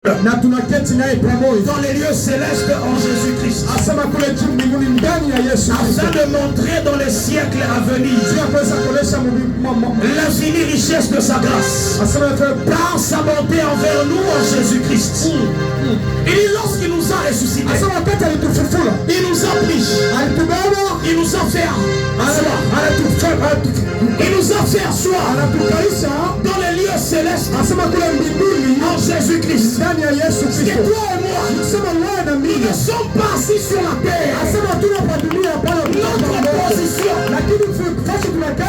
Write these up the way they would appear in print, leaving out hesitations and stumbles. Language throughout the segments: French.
dans les lieux célestes en Jésus-Christ, afin de montrer dans les siècles à venir l'infinie richesse de sa grâce par sa bonté envers nous en Jésus-Christ. Et lorsqu'il nous a ressuscités, il nous a pris, il nous a fait asseoir, il nous a fait asseoir dans les lieux célestes en Jésus-Christ. Et toi et moi, nous ne sommes pas assis sur la terre. Notre position,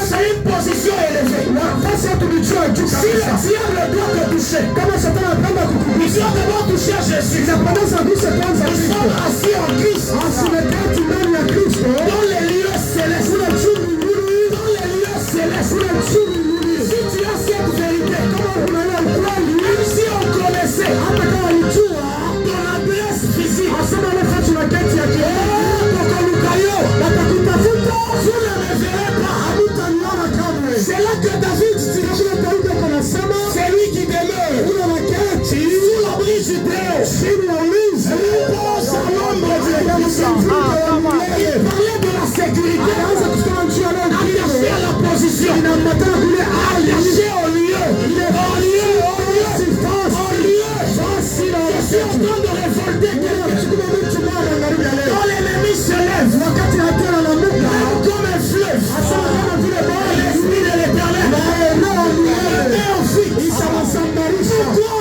c'est une position élevée. Si le diable doit te toucher, il doit d'abord toucher Jésus. Nous sommes assis en Christ dans les lieux célestes. Dans les lieux célestes. Si tu as cette vérité, même si on connaissait ton adresse physique, vous ne me verrez pas. C'est là que David dit, c'est lui qui demeure sous l'abri du Déo, repose à l'ombre du Puissant. Il parlait de la sécurité, attaché à la position, attaché au lieu. Je suis en train de révolter quelqu'un. Quand l'ennemi se lève, comme un fleuve, l'esprit de l'Éternel est en fuite. Pourquoi?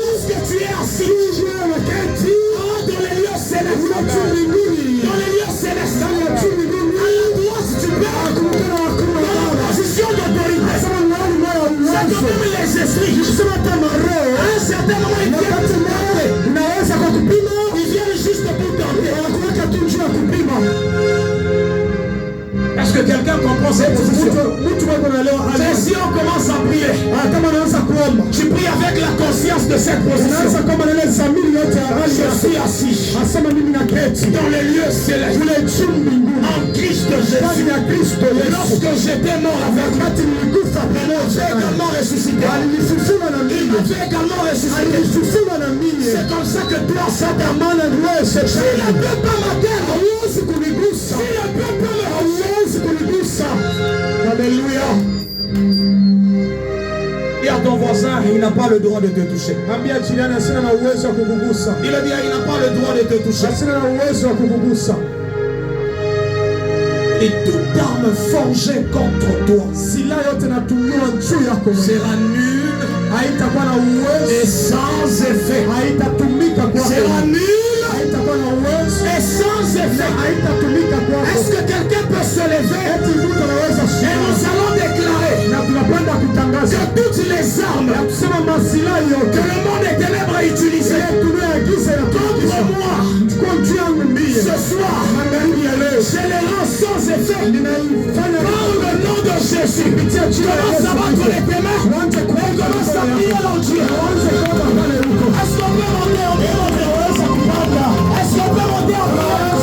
Parce que tu es assis dans les lieux célestes. Dans les lieux célestes. À la droite du Père, dans la position d'autorité. C'est comme les esprits. À un certain moment, ils viennent juste pour tenter. Est-ce que quelqu'un comprend cette position? Mais si on commence à prier, tu pries avec la conscience de cette position. Je suis assis dans les lieux célestes en Christ Jésus. Lorsque j'étais mort avec lui, il m'avait également ressuscité. C'est comme ça que toi, Satan, je ne peux pas m'atteindre. Si le peuple me Alléluia. Et à ton voisin, il n'a pas le droit de te toucher. Il a dit, il n'a pas le droit de te toucher. Et toute arme forgée contre toi sera nulle et sans effet. Sera nulle et sans effet. Est-ce que quelqu'un peut se lever? Et nous allons déclarer que toutes les armes que le monde des ténèbres a utilisées contre moi ce soir, je les rends sans effet. Par le nom de Jésus, commence à battre les ténèbres et commence à prier leur Dieu. Est-ce qu'on peut monter en prière? Est-ce qu'on peut monter en prière?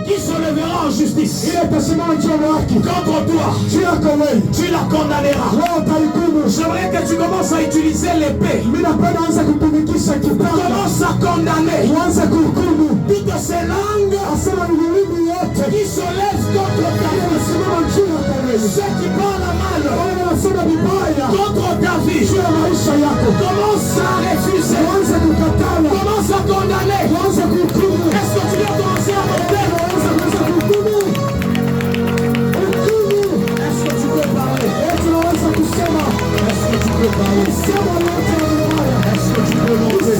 Qui se lèvera en justice contre toi, tu la condamneras. J'aimerais que tu commences à utiliser l'épée. Commence à condamner toutes ces langues qui se lèvent contre ta vie. Ceux qui parlent mal contre ta vie. Commence à refuser. Commence à condamner. Est-ce que tu dois commencer à monter? Est-ce que tu peux parler? Est-ce que tu peux parler? Est-ce que tu peux monter?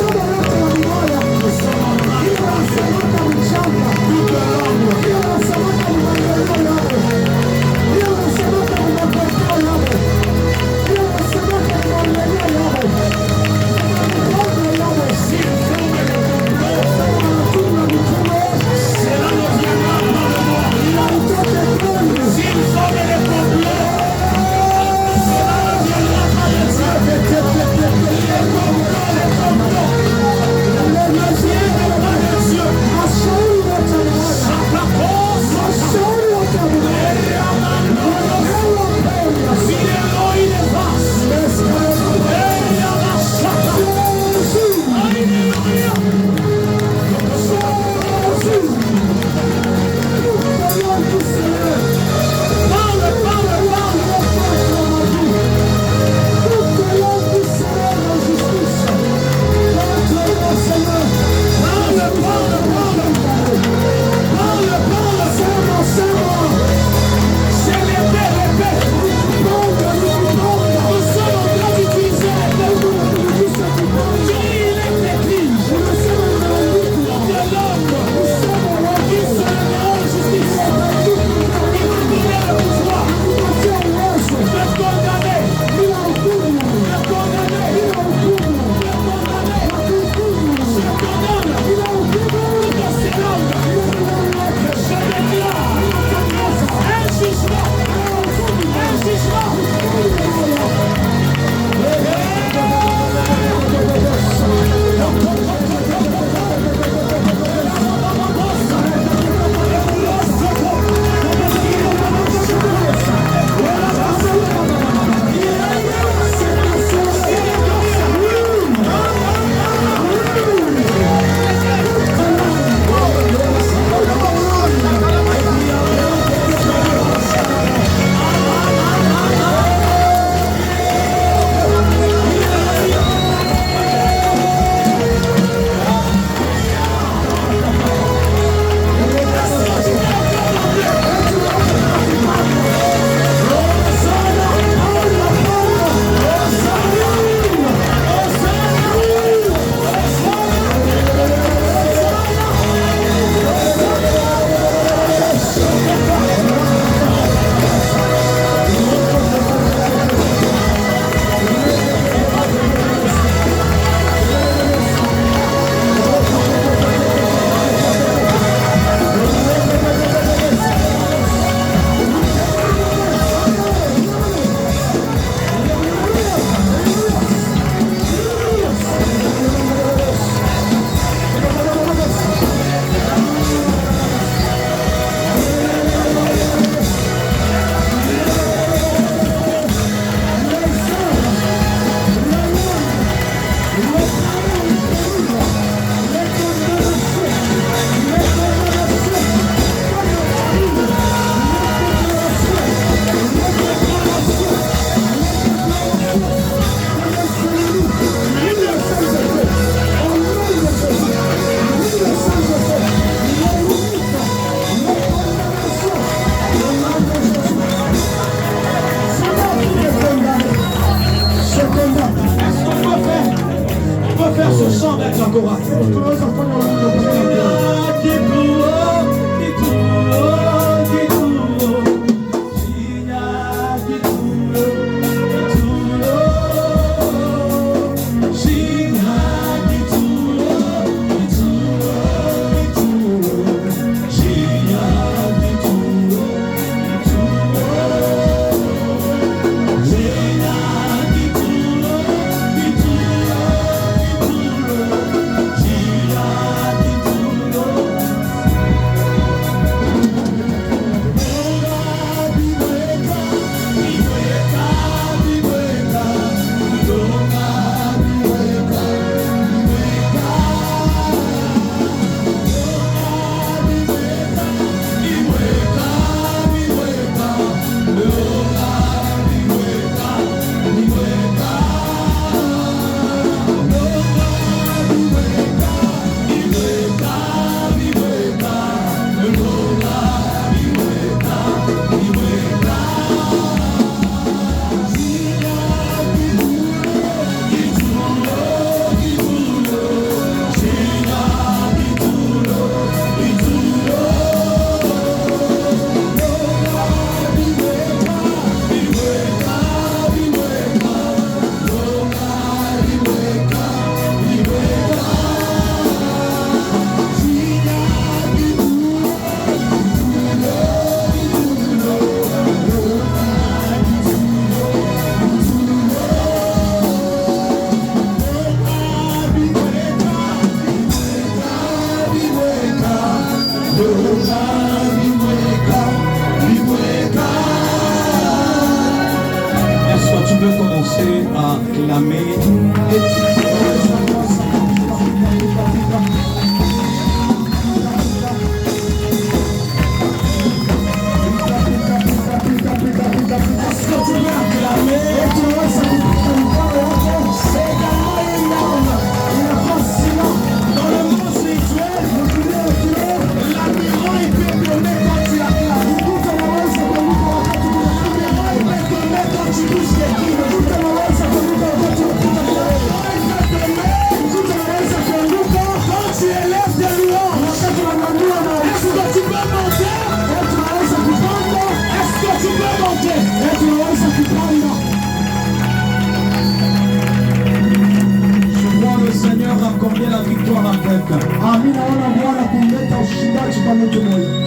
chante avec la chorale.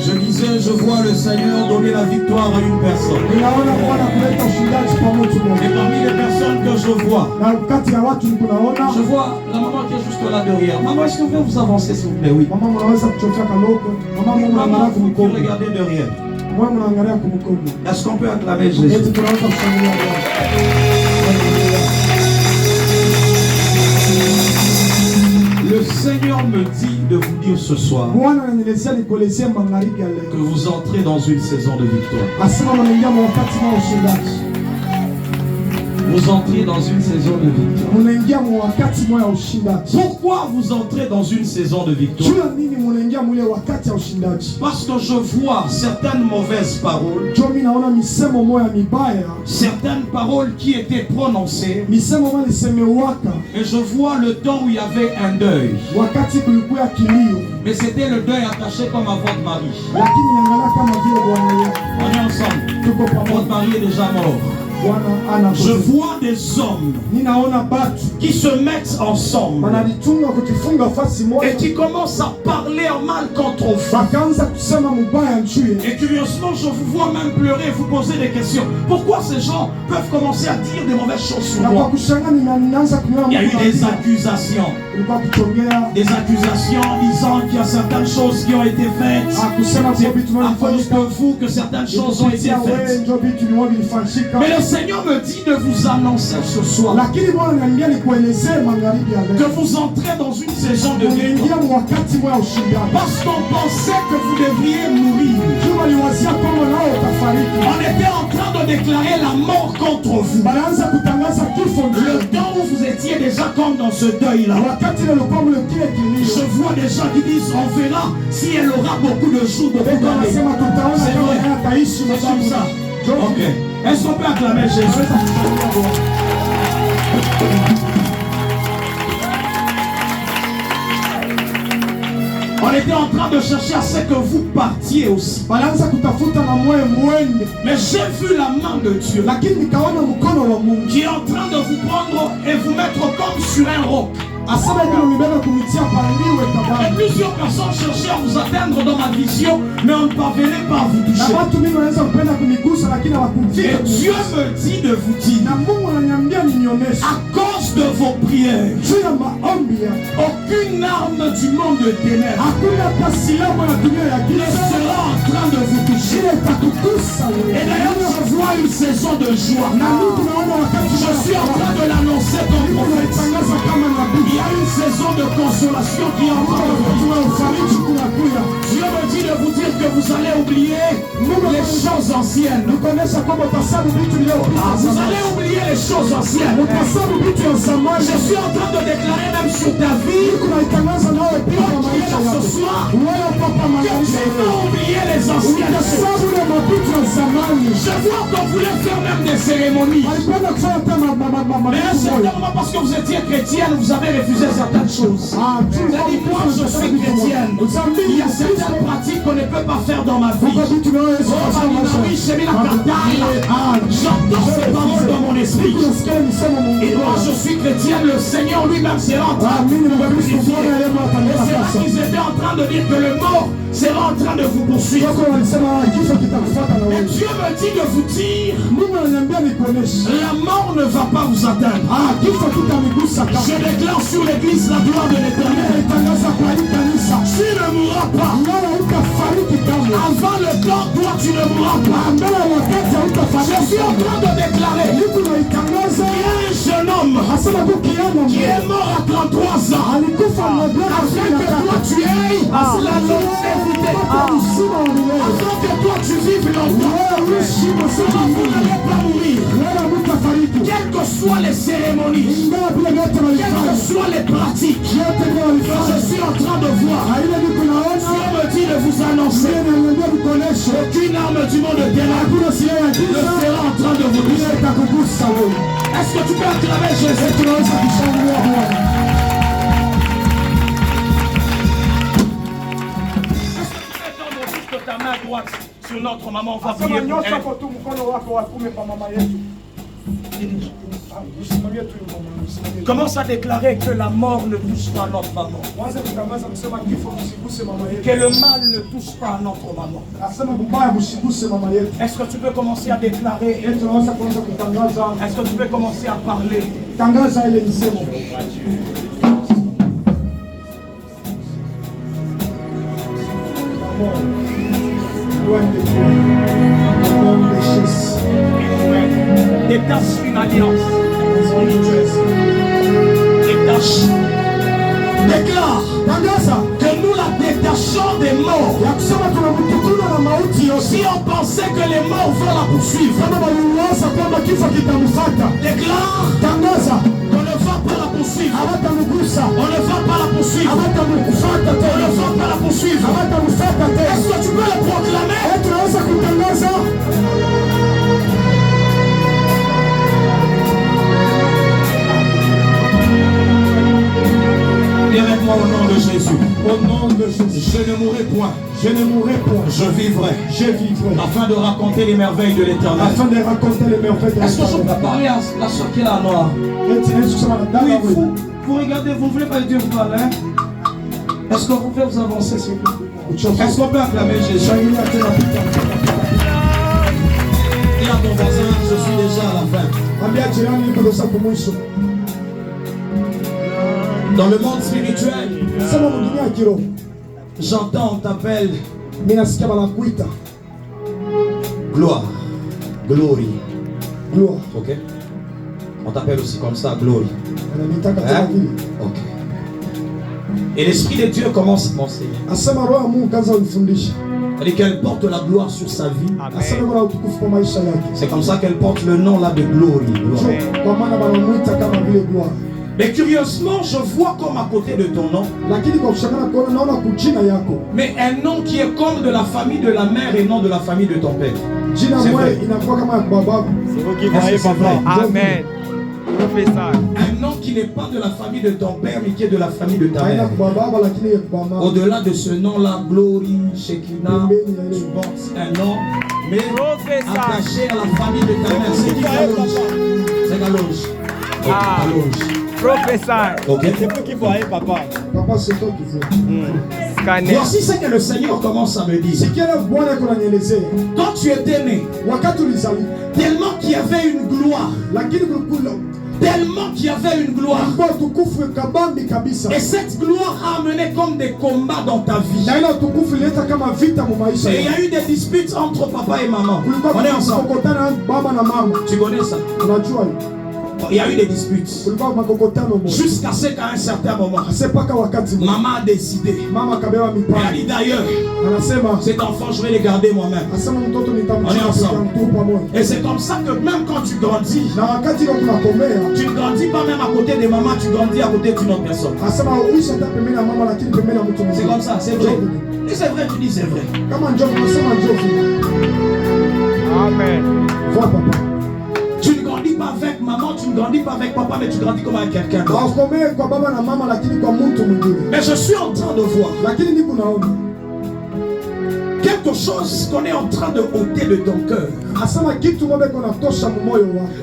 Je disais, je vois le Seigneur donner la victoire à une personne. Et parmi les personnes que je vois la maman qui est juste là derrière. Maman, est-ce que vous pouvez vous avancer s'il vous plaît? Oui. Maman, vous pouvez regarder derrière. Est-ce qu'on peut acclamer Jésus? Le Seigneur me dit de vous dire ce soir que vous entrez dans une saison de victoire. Vous entrez dans une saison de victoire. Pourquoi vous entrez dans une saison de victoire? Parce que je vois certaines mauvaises paroles, certaines paroles qui étaient prononcées, et je vois le temps où il y avait un deuil. Mais c'était le deuil attaché comme à votre mari. On est ensemble. Votre mari est déjà mort. Je vois des hommes qui se mettent ensemble et qui commencent à parler en mal contre vous. Et curieusement, je vous vois même pleurer et vous poser des questions. Pourquoi ces gens peuvent commencer à dire des mauvaises choses sur moi? Il y a eu des accusations. Des accusations disant qu'il y a certaines choses qui ont été faites. C'est à cause de vous que certaines choses ont été faites. Mais le Seigneur me dit de vous annoncer ce soir que vous entrez dans une saison de victoire. Parce qu'on pensait que vous devriez mourir. On était en train de déclarer la mort contre vous. Le temps où vous étiez déjà comme dans ce deuil-là. Je vois des gens qui disent on verra si elle aura beaucoup de jours, beaucoup d'années. C'est vrai. C'est comme ça. Ok. Est-ce qu'on peut acclamer Jésus? était en train de chercher à ce que vous partiez aussi. Mais j'ai vu la main de Dieu qui est en train de vous prendre et vous mettre comme sur un roc. Et plusieurs personnes cherchaient à vous atteindre dans ma vision, mais on ne parvenait pas à vous toucher. Et Dieu me dit de vous dire, à cause de vos prières, aucune arme du monde de ténèbres ne sera en train de vous toucher. Et d'ailleurs, je vois une saison de joie. Je suis en train de l'annoncer comme prophète. Il y a une saison de consolation qui est en train de venir. Dieu me dit de vous dire que vous allez oublier les choses anciennes. Vous allez oublier les choses anciennes. Je suis en train de déclarer même sur ta vie ce soir que tu vas oublier les anciennes. Je vois qu'on voulait faire même des cérémonies. Mais à un certain moment, parce que vous étiez chrétienne, vous avez refusé certaines choses. Vous avez dit, moi je suis chrétienne. Il y a certaines pratiques qu'on ne peut pas faire dans ma vie. J'entends ces paroles dans mon esprit. Et moi je suis chrétienne, le Seigneur lui-même sera en train de vous purifier. Et c'est là qu'ils étaient en train de dire que le mort sera en train de vous poursuivre. Et Dieu me dit de vous dire, la mort ne va pas vous atteindre. Je déclare sur l'église la gloire de l'Éternel. Tu ne mourras pas. Avant le temps, toi tu ne mourras pas. Je suis en train de déclarer qu'il y a un jeune homme qui est mort à 33 ans afin que toi tu aies la longévité. Afin que toi tu vives longtemps. Vous n'allez pas mourir. Quelles que soient les cérémonies, quelles que soient les pratiques, je suis en train de voir. Dieu me dit de vous annoncer qu'aucune arme du monde de ténèbres ne sera en train de vous toucher. Est-ce que tu peux acclamer Jésus? Est-ce que tu peux tendre juste ta main droite sur notre maman? On va prier pour elle. Commence à déclarer que la mort ne touche pas notre maman. Que le mal ne touche pas notre maman. Est-ce que tu peux commencer à déclarer? Est-ce que tu peux commencer à parler? Détache une alliance. Détache. Déclare que nous la détachons des morts. Si on pensait que les morts vont la poursuivre, déclare qu'on ne va pas la poursuivre. On ne va pas la poursuivre. On ne va pas la poursuivre. Est-ce que tu peux le proclamer? Viens avec moi au nom de Jésus. Au nom de Jésus. Je ne mourrai point. Je ne mourrai point. Je vivrai. Je vivrai. Afin de raconter les merveilles de l'Éternel. Afin de raconter les merveilles de l'Éternel. Est-ce que je peux parler à la soeur qui est là, noire? Oui, vous regardez, vous ne voulez pas Dieu vous parler? Est-ce que vous pouvez vous avancer, s'il vous plaît? Est-ce qu'on peut acclamer Jésus? Dis à ton voisin, je suis déjà à la fin. Dans le monde spirituel, j'entends, on t'appelle gloire, glory, gloire. Ok. On t'appelle aussi comme ça, glory. Hein? Ok. Et l'Esprit de Dieu commence à m'enseigner. Elle dit qu'elle porte la gloire sur sa vie. C'est comme ça qu'elle porte le nom là de glory. Gloire. Mais curieusement, je vois comme à côté de ton nom, mais un nom qui est comme de la famille de la mère et non de la famille de ton père. C'est vrai. C'est vous qui voyez, papa. Amen. Un nom qui n'est pas de la famille de ton père, mais qui est de la famille de ta mère. Au-delà de ce nom-là, Glory, Shekinah, tu portes un nom, mais attaché à la famille de ta mère. C'est qui Galoge? C'est Galoge. Galoge. Professeur. Ok. C'est vous qui voyez, papa. Papa, c'est toi qui veux. Voici ce que le Seigneur commence à me dire. Quand tu étais né, tellement qu'il y avait une gloire, tellement qu'il y avait une gloire, et cette gloire a amené comme des combats dans ta vie. Et il y a eu des disputes entre papa et maman. On est ensemble. Tu connais ça? Il y a eu des disputes jusqu'à ce qu'à un certain moment maman a décidé. Elle a dit d'ailleurs, cet enfant je vais le garder moi-même. On est ensemble. Et c'est comme ça que même quand tu grandis, tu ne grandis pas même à côté de maman, tu grandis à côté d'une autre personne. C'est comme ça, c'est vrai. Et c'est vrai, tu dis c'est vrai. Amen. Vois papa. Tu ne grandis pas avec maman, tu ne grandis pas avec papa, mais tu grandis comme avec quelqu'un d'autre. Mais je suis en train de voir quelque chose qu'on est en train de ôter de ton cœur.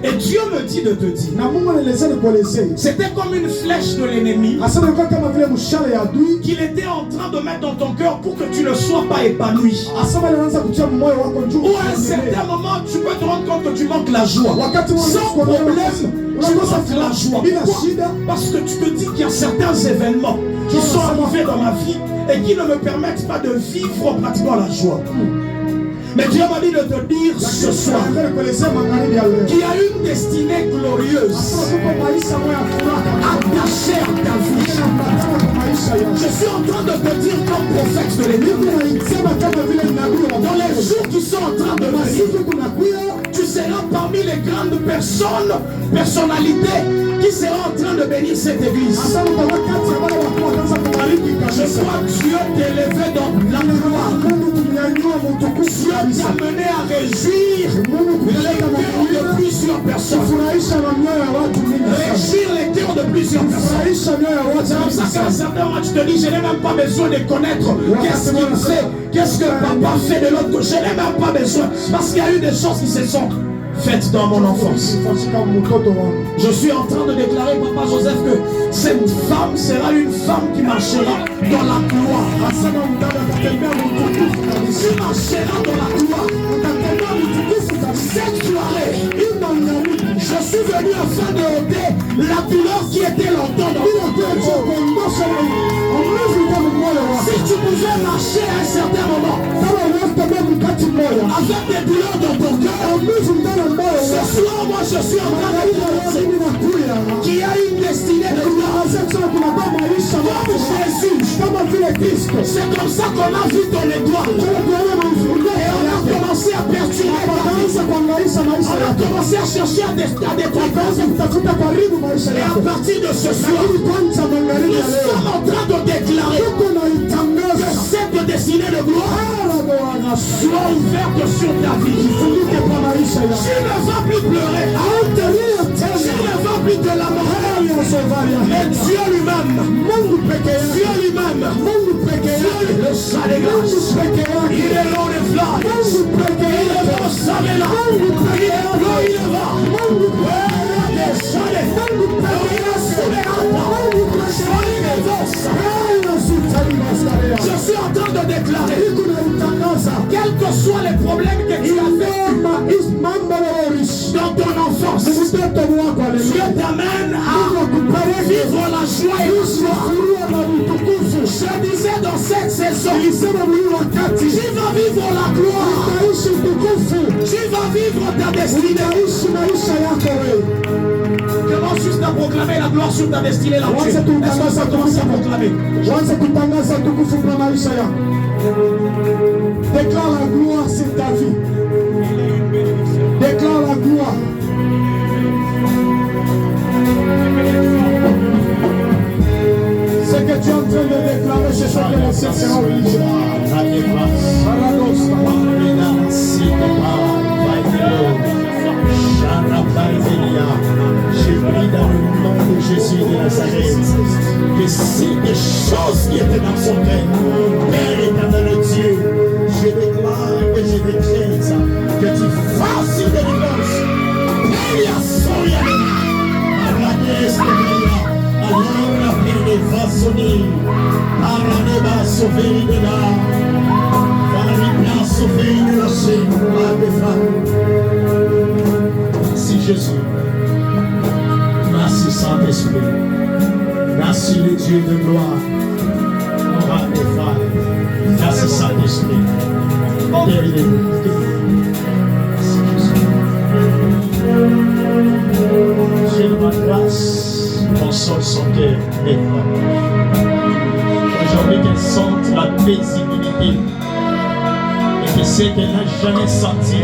Et Dieu me dit de te dire, c'était comme une flèche de l'ennemi qu'il était en train de mettre dans ton cœur pour que tu ne sois pas épanoui. Ou à un certain moment, tu peux te rendre compte que tu manques la joie. Sans problème, tu manques la joie. Pourquoi? Parce que tu te dis qu'il y a certains événements qui sont arrivés dans ma vie et qui ne me permettent pas de vivre pratiquement la joie. Mais Dieu m'a dit de te dire ce soir qu'il y a une destinée glorieuse attachée à ta vie. Je suis en train de te dire comme prophète de l'Éternel, dans les jours qui sont en train de venir, tu seras parmi les grandes personnalités qui seront en train de bénir cette église. Je crois que Dieu t'élevait dans la gloire. Dieu t'a mené à réjouir les cœurs de plusieurs personnes. Réjouir les cœurs de plusieurs personnes. C'est comme ça qu'à un certain moment tu te dis, je n'ai même pas besoin de connaître qu'est-ce qu'il fait, qu'est-ce que papa fait de l'autre côté. Je n'ai même pas besoin. Parce qu'il y a eu des choses qui se sont faites dans mon enfance. Je suis en train de déclarer, papa Joseph, que cette femme sera une femme qui marchera dans la gloire. Tu marcheras dans la gloire. Cette soirée, je suis venu afin de ôter la douleur qui était longtemps dans mon cœur. Si tu pouvais marcher à un certain moment avec des douleurs dans ton cœur, ce soir, moi je suis en train de dire qu'il y a une destinée de gloire. Jésus, c'est comme ça qu'on a vu ton étoile. Et on a commencé à perturber ta vie. On a commencé à chercher à détruire. Et à partir de ce soir, nous sommes en train de déclarer que cette destinée de gloire soit ouverte sur ta vie. Tu ne vas plus pleurer. Tu ne vas plus te lamenter. Mais Dieu lui-même, le sang des grâces, il est l'eau des flammes, il est pour saver là, il est bleu, il est va. Je suis en train de déclarer, quels que soient les problèmes que tu as vécu dans ton enfance, Dieu t'amène à vivre la joie et la joie. Je disais dans cette saison, tu vas vivre la gloire, tu vas vivre ta destinée. Commence juste à proclamer la gloire sur ta destinée là. Est-ce que ça commence à proclamer? Déclare la gloire sur ta vie. Déclare la gloire. Ce que tu es en train de déclarer, c'est ce que les cieux seront obligés. J'ai pris dans le nom de Jésus de Nazareth. Que si des choses qui étaient dans son cœur, Père éternel Dieu, je déclare et je décrète que tu fasses une délivrance. Père, soya, Arades de Gaïa, alors la paix de Vasoni, Araneba sauvé de là, Varibla sauvé de la chaîne, merci Jésus. Merci Saint-Esprit. Merci le Dieu de gloire. Merci Saint-Esprit. Dieu de ma grâce console son cœur maintenant. Aujourd'hui qu'elle sente la paisibilité et que c'est qu'elle n'a jamais senti.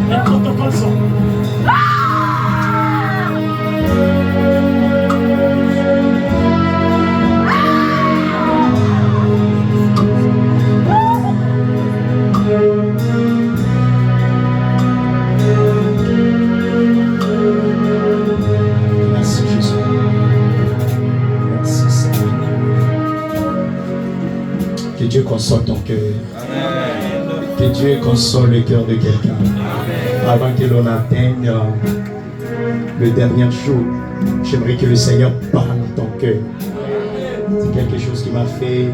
Les protocoles sont. Merci Jésus. Merci Seigneur. Que Dieu console ton cœur. Que Dieu console le cœur de quelqu'un. Avant que l'on atteigne le dernier jour, j'aimerais que le Seigneur parle à ton cœur. C'est quelque chose qui m'a fait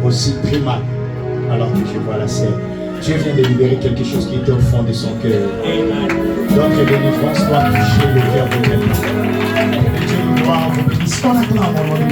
aussi très mal alors que je vois la scène. Dieu vient de libérer quelque chose qui était au fond de son cœur. Notre délivrance doit toucher le cœur de quelqu'un. Que Dieu nous voit, vous bénisse. On acclame au nom de